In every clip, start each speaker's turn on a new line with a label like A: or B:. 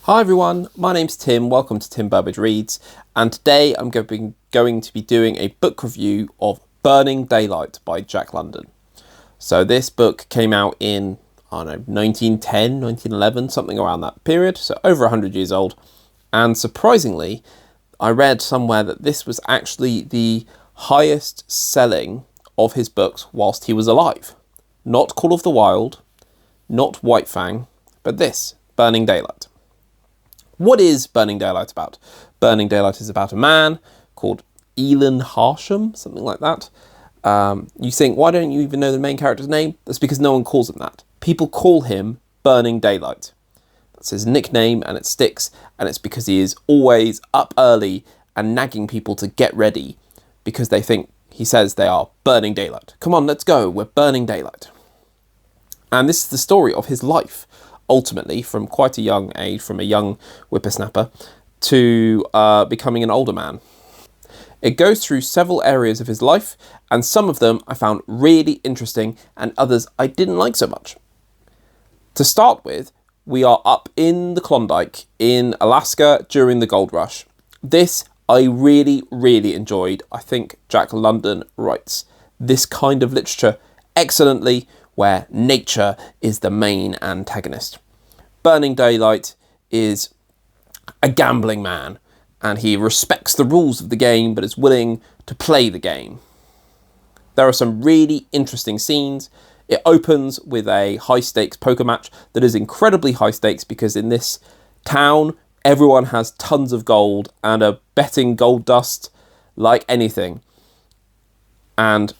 A: Hi everyone, my name's Tim, welcome to Tim Burbage Reads, and today I'm going to be doing a book review of Burning Daylight by Jack London. So this book came out in, 1910, 1911, something around that period, so over 100 years old, and surprisingly, I read somewhere that this was actually the highest selling of his books whilst he was alive. Not Call of the Wild, not White Fang, but this, Burning Daylight. What is Burning Daylight about? Burning Daylight is about a man called Elon Harsham, something like that. You think, why don't you even know the main character's name? That's because no one calls him that. People call him Burning Daylight. That's his nickname and it sticks, and it's because he is always up early and nagging people to get ready because they think he says they are burning daylight. Come on, let's go, we're burning daylight. And this is the story of his life. Ultimately, from quite a young age, from a young whippersnapper to becoming an older man. It goes through several areas of his life, and some of them I found really interesting and others I didn't like so much. To start with, we are up in the Klondike in Alaska during the gold rush. This I really, really enjoyed. I think Jack London writes this kind of literature excellently, where nature is the main antagonist. Burning Daylight is a gambling man, and he respects the rules of the game, but is willing to play the game. There are some really interesting scenes. It opens with a high-stakes poker match that is incredibly high stakes because in this town, everyone has tons of gold and are betting gold dust like anything. And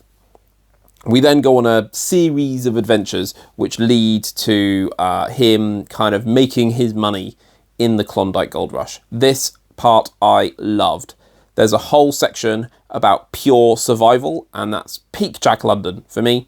A: we then go on a series of adventures which lead to him kind of making his money in the Klondike Gold Rush. This part I loved. There's a whole section about pure survival, and that's peak Jack London for me.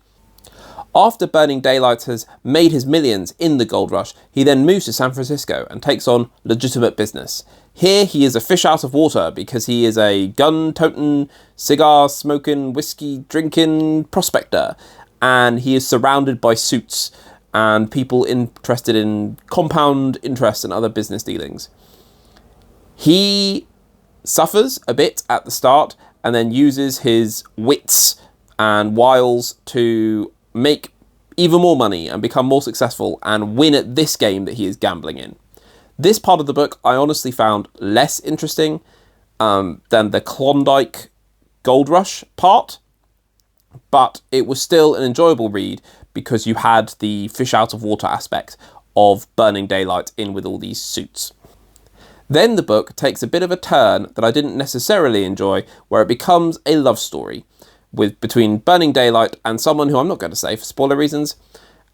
A: After Burning Daylight has made his millions in the gold rush, he then moves to San Francisco and takes on legitimate business. Here he is a fish out of water because he is a gun-toting, cigar-smoking, whiskey-drinking prospector, and he is surrounded by suits and people interested in compound interest and other business dealings. He suffers a bit at the start and then uses his wits and wiles to make even more money and become more successful and win at this game that he is gambling in. This part of the book I honestly found less interesting than the Klondike Gold Rush part, but it was still an enjoyable read because you had the fish out of water aspect of Burning Daylight in with all these suits. Then the book takes a bit of a turn that I didn't necessarily enjoy, where it becomes a love story between Burning Daylight and someone who I'm not going to say for spoiler reasons.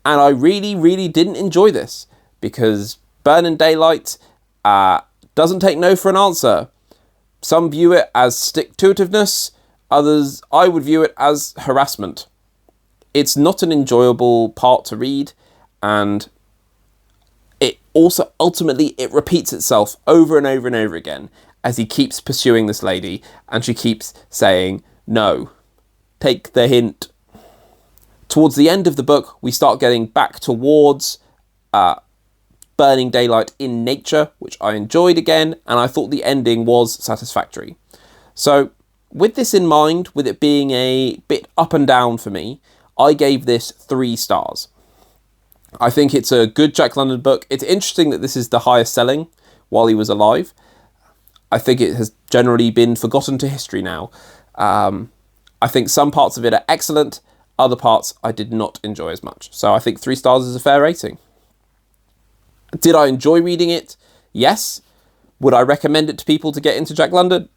A: And I really, really didn't enjoy this because Burning Daylight doesn't take no for an answer. Some view it as stick-to-itiveness, others I would view it as harassment. It's not an enjoyable part to read, and it also ultimately it repeats itself over and over and over again as he keeps pursuing this lady and she keeps saying no. Take the hint. Towards the end of the book, we start getting back towards Burning Daylight in nature, which I enjoyed again, and I thought the ending was satisfactory. So, with this in mind, with it being a bit up and down for me, I gave this 3 stars. I think it's a good Jack London book. It's interesting that this is the highest selling while he was alive. I think it has generally been forgotten to history now. I think some parts of it are excellent, other parts I did not enjoy as much. So I think 3 stars is a fair rating. Did I enjoy reading it? Yes. Would I recommend it to people to get into Jack London?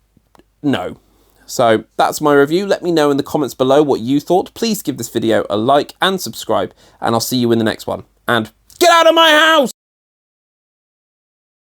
A: No. So that's my review. Let me know in the comments below what you thought. Please give this video a like and subscribe, and I'll see you in the next one. And get out of my house!